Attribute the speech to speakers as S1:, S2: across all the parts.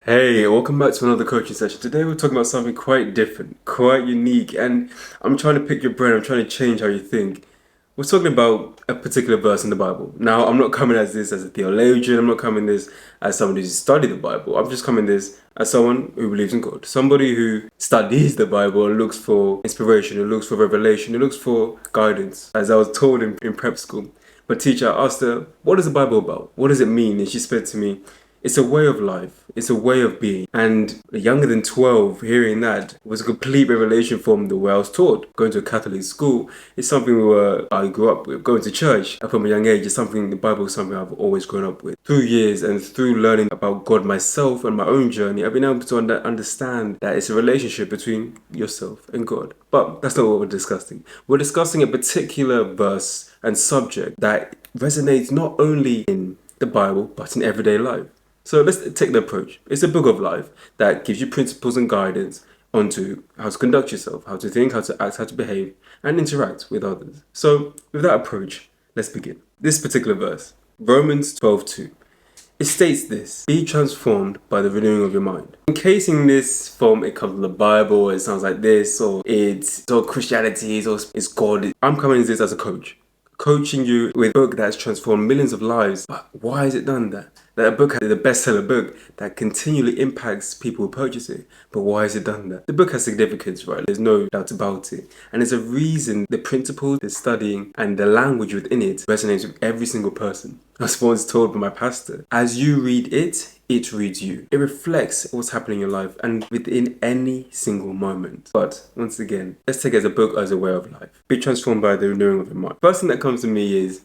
S1: Hey, welcome back to another coaching session. Today we're talking about something quite different, quite unique, and I'm trying to pick your brain, I'm trying to change how you think. We're talking about a particular verse in the Bible. Now, I'm not coming as this as a theologian, I'm not coming this as somebody who's studied the Bible. I'm just coming this as someone who believes in God. Somebody who studies the Bible and looks for inspiration, who looks for revelation, who looks for guidance. As I was told in prep school, my teacher asked her, what is the Bible about? What does it mean? And she said to me, it's a way of life. It's a way of being. And younger than 12, hearing that was a complete revelation from the way I was taught. Going to a Catholic school is something I grew up with. Going to church from a young age is something, the Bible is something I've always grown up with. Through years and through learning about God myself and my own journey, I've been able to understand that it's a relationship between yourself and God. But that's not what we're discussing. We're discussing a particular verse and subject that resonates not only in the Bible, but in everyday life. So let's take the approach. It's a book of life that gives you principles and guidance onto how to conduct yourself, how to think, how to act, how to behave, and interact with others. So with that approach, let's begin. This particular verse, Romans 12:2. It states this: be transformed by the renewing of your mind. Encasing this from it comes from the Bible, it sounds like this, or it's all Christianity, or it's God. I'm coming to this as a coach. Coaching you with a book that's transformed millions of lives. But why has it done that? That a book, the bestseller book that continually impacts people who purchase it. But why has it done that? The book has significance, right? There's no doubt about it. And there's a reason the principles, the studying, and the language within it resonates with every single person. I was once told by my pastor, as you read it, it reads you. It reflects what's happening in your life and within any single moment. But once again, let's take it as a book as a way of life. Be transformed by the renewing of your mind. First thing that comes to me is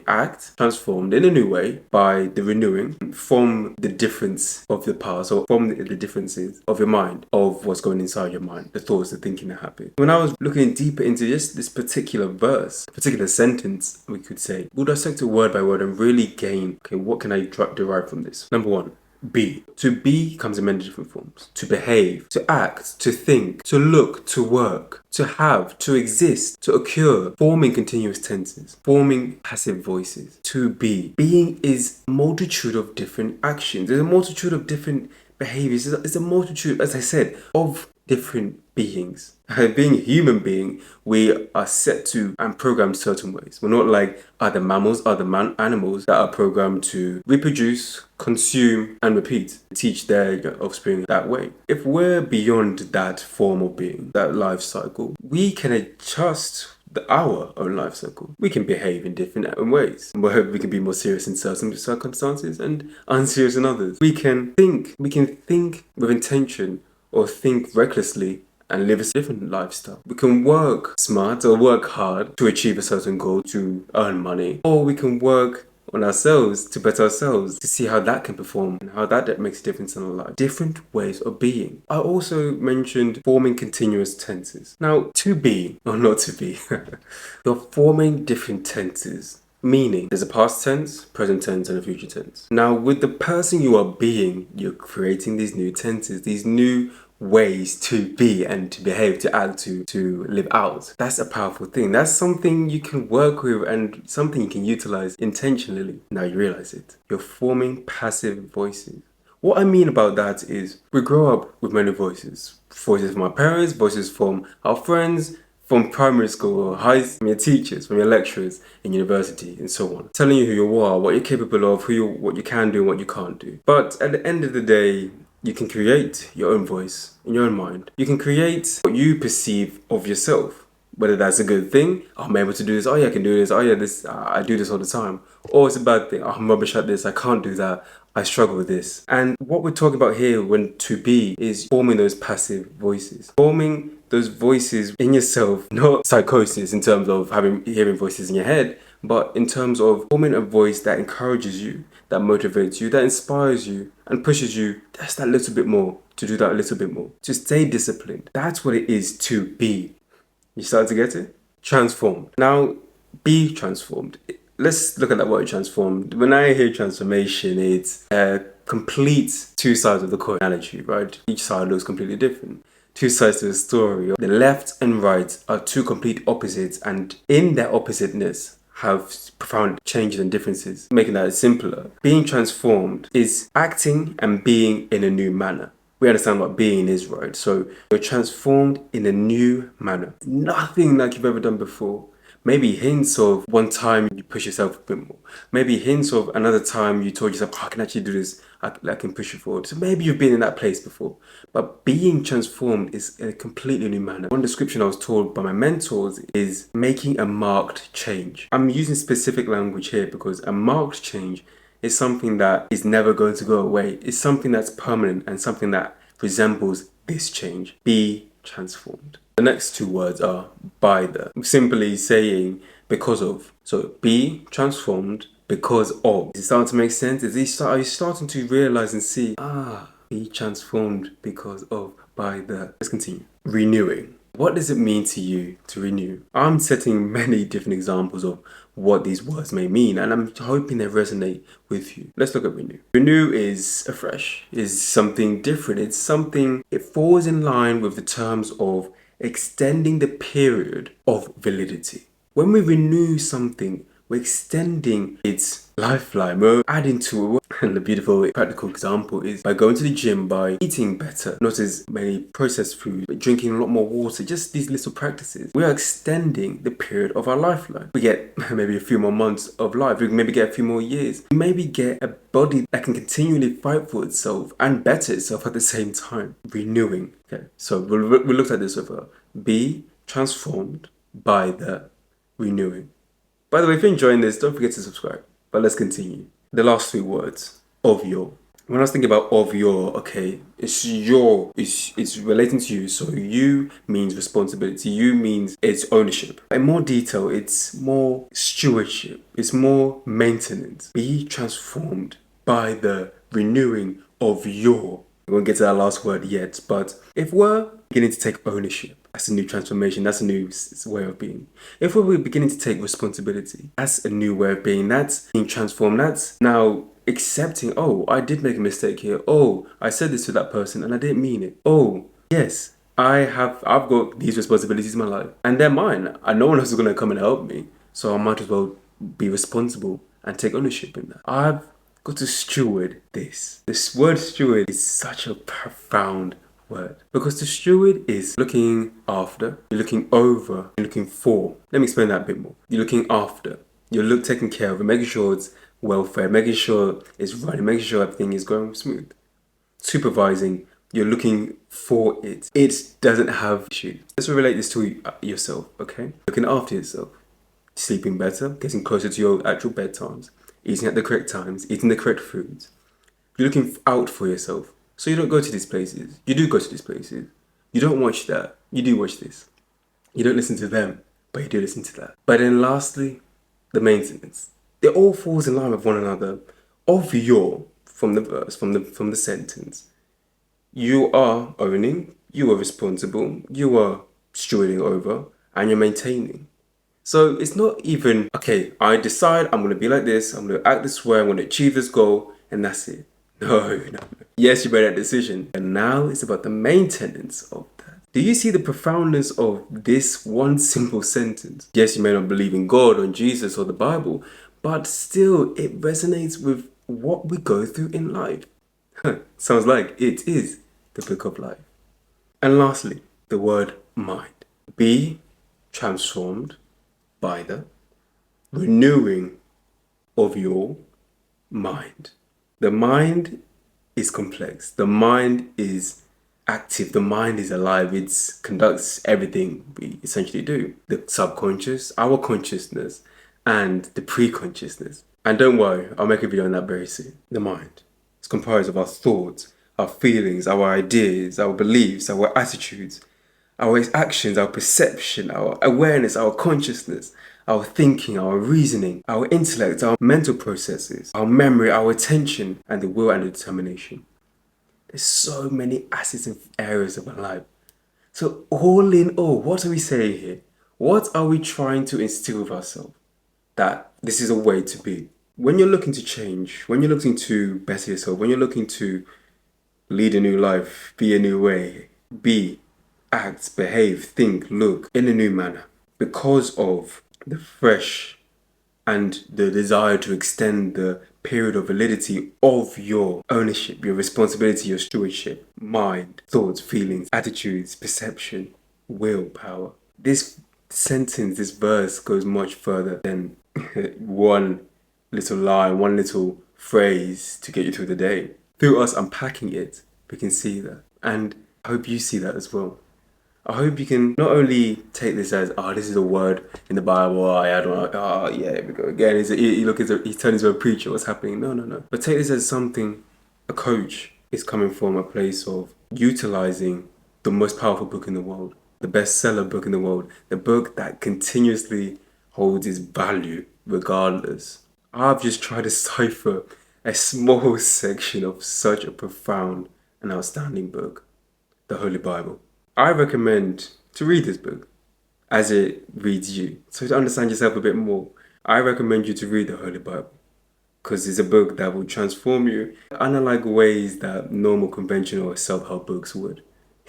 S1: act transformed in a new way by the renewing from the difference of the past, or from the differences of your mind, of what's going inside your mind, the thoughts, the thinking, the habit. When I was looking deeper into this particular verse, particular sentence, we could say, we'll dissect it word by word and really gain, what can I derive from this? Number one, be. To be comes in many different forms. To behave, to act, to think, to look, to work, to have, to exist, to occur, forming continuous tenses, forming passive voices. To be. Being is a multitude of different actions. There's a multitude of different behaviors. It's a multitude, as I said, of different beings. Being a human being, we are set to and programmed certain ways. We're not like other mammals, animals that are programmed to reproduce, consume, and repeat, teach their offspring that way. If we're beyond that form of being, that life cycle, we can adjust our own life cycle. We can behave in different ways. We can be more serious in certain circumstances and unserious in others. We can think with intention or think recklessly and live a different lifestyle. We can work smart or work hard to achieve a certain goal, to earn money, or we can work on ourselves to better ourselves, to see how that can perform and how that makes a difference in our life. Different ways of being. I also mentioned forming continuous tenses. Now, to be or not to be, you're forming different tenses. Meaning, there's a past tense, present tense, and a future tense. Now, with the person you are being, you're creating these new tenses, these new ways to be and to behave, to act, to live out. That's a powerful thing. That's something you can work with and something you can utilize intentionally. Now you realize it. You're forming passive voices. What I mean about that is we grow up with many voices. Voices from our parents, voices from our friends, from primary school or from your teachers, from your lecturers in university, and so on, telling you who you are, what you're capable of, what you can do, and what you can't do. But at the end of the day, you can create your own voice in your own mind. You can create what you perceive of yourself, whether that's a good thing. Oh, I'm able to do this. Oh yeah, I can do this. Oh yeah, I do this all the time. Or it's a bad thing. Oh, I'm rubbish at this. I can't do that. I struggle with this. And what we're talking about here when to be is forming those passive voices. Forming those voices in yourself, not psychosis in terms of hearing voices in your head, but in terms of forming a voice that encourages you, that motivates you, that inspires you, and pushes you just that little bit more, to do that a little bit more, to stay disciplined. That's what it is to be. You start to get it? Transformed. Now, be transformed. Let's look at that word transformed. When I hear transformation, it's a complete two sides of the coin analogy, right? Each side looks completely different. Two sides to the story. The left and right are two complete opposites, and in their oppositeness, have profound changes and differences. Making that simpler, being transformed is acting and being in a new manner. We understand what being is, right? So you're transformed in a new manner. Nothing like you've ever done before. Maybe hints of one time you push yourself a bit more. Maybe hints of another time you told yourself, oh, I can actually do this. I can push you forward. So maybe you've been in that place before. But being transformed is in a completely new manner. One description I was told by my mentors is making a marked change. I'm using specific language here because a marked change is something that is never going to go away. It's something that's permanent and something that resembles this change. Be transformed. The next two words are by the. Simply saying because of. So be transformed because of. Is it starting to make sense? Are you starting to realize and see, be transformed because of, by the. Let's continue. Renewing. What does it mean to you to renew? I'm setting many different examples of what these words may mean, and I'm hoping they resonate with you. Let's look at renew. Renew is afresh, is something different. It falls in line with the terms of extending the period of validity. When we renew something, we're extending its lifeline. We're adding to it. And the beautiful practical example is by going to the gym, by eating better, not as many processed food, but drinking a lot more water, just these little practices. We are extending the period of our lifeline. We get maybe a few more months of life. We maybe get a few more years. We maybe get a body that can continually fight for itself and better itself at the same time. Renewing. Okay, so we looked at this with be transformed by the renewing. By the way, if you're enjoying this, don't forget to subscribe. But let's continue. The last three words, of your. When I was thinking about of your, okay, it's relating to you. So you means responsibility. You means it's ownership. In more detail, it's more stewardship. It's more maintenance. Be transformed by the renewing of your. We won't get to that last word yet, but if we're beginning to take ownership, that's a new transformation. That's a new way of being. If we're beginning to take responsibility, that's a new way of being. That's being transformed. That's now accepting, oh, I did make a mistake here. Oh, I said this to that person and I didn't mean it. Oh, yes, I've got these responsibilities in my life and they're mine. And no one else is going to come and help me. So I might as well be responsible and take ownership in that. I've got to steward this. This word steward is such a profound word because the steward is looking after, you're looking over, you're looking for. Let me explain that a bit more. You're looking after, you're taking care of it, making sure it's welfare, making sure it's running, making sure everything is going smooth. Supervising, you're looking for it. It doesn't have issues. Let's relate this to yourself, okay? Looking after yourself, sleeping better, getting closer to your actual bedtimes, eating at the correct times, eating the correct foods. You're looking out for yourself. So you don't go to these places. You do go to these places. You don't watch that. You do watch this. You don't listen to them, but you do listen to that. But then lastly, the maintenance. It all falls in line with one another. Of your, from the verse, from the sentence. You are owning, you are responsible, you are stewarding over, and you're maintaining. So it's not even, okay, I decide I'm going to be like this, I'm going to act this way, I'm going to achieve this goal, and that's it. No. Yes, you made that decision. And now it's about the maintenance of that. Do you see the profoundness of this one simple sentence? Yes, you may not believe in God or in Jesus or the Bible, but still it resonates with what we go through in life. Sounds like it is the book of life. And lastly, the word mind. Be transformed by the renewing of your mind. The mind is complex. The mind is active. The mind is alive. It conducts everything we essentially do. The subconscious, our consciousness, and the pre-consciousness. And don't worry, I'll make a video on that very soon. The mind is comprised of our thoughts, our feelings, our ideas, our beliefs, our attitudes, our actions, our perception, our awareness, our consciousness, our thinking, our reasoning, our intellect, our mental processes, our memory, our attention, and the will and the determination. There's so many assets and areas of our life. So all in all, what are we saying here? What are we trying to instill with ourselves? That this is a way to be. When you're looking to change, when you're looking to better yourself, when you're looking to lead a new life, be a new way, be, act, behave, think, look in a new manner because of the fresh and the desire to extend the period of validity of your ownership, your responsibility, your stewardship, mind, thoughts, feelings, attitudes, perception, willpower. This sentence, this verse goes much further than one little line, one little phrase to get you through the day. Through us unpacking it, we can see that. And I hope you see that as well. I hope you can not only take this as, oh, this is a word in the Bible, oh, yeah, I don't know, oh, yeah, here we go again. He's turned into a preacher, what's happening? No, no, no. But take this as something, a coach is coming from a place of utilizing the most powerful book in the world, the bestseller book in the world, the book that continuously holds its value regardless. I've just tried to cipher a small section of such a profound and outstanding book, the Holy Bible. I recommend to read this book as it reads you. So to understand yourself a bit more, I recommend you to read the Holy Bible because it's a book that will transform you, unlike ways that normal conventional self-help books would.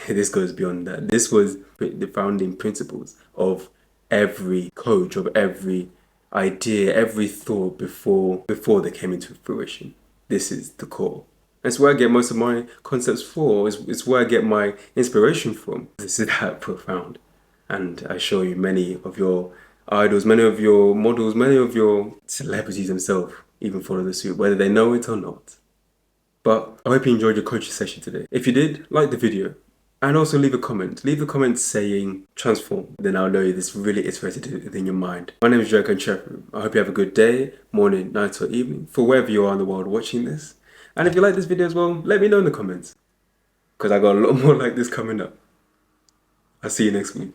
S1: This goes beyond that. This was the founding principles of every coach, of every idea, every thought before they came into fruition. This is the core. That's where I get most of my concepts for. It's where I get my inspiration from. This is that profound. And I show you many of your idols, many of your models, many of your celebrities themselves even follow the suit, whether they know it or not. But I hope you enjoyed your coaching session today. If you did, like the video. And also leave a comment. Leave a comment saying transform. Then I'll know this really iterated within your mind. My name is Kanchefu. I hope you have a good day, morning, night or evening for wherever you are in the world watching this. And if you like this video as well, let me know in the comments. Because I got a lot more like this coming up. I'll see you next week.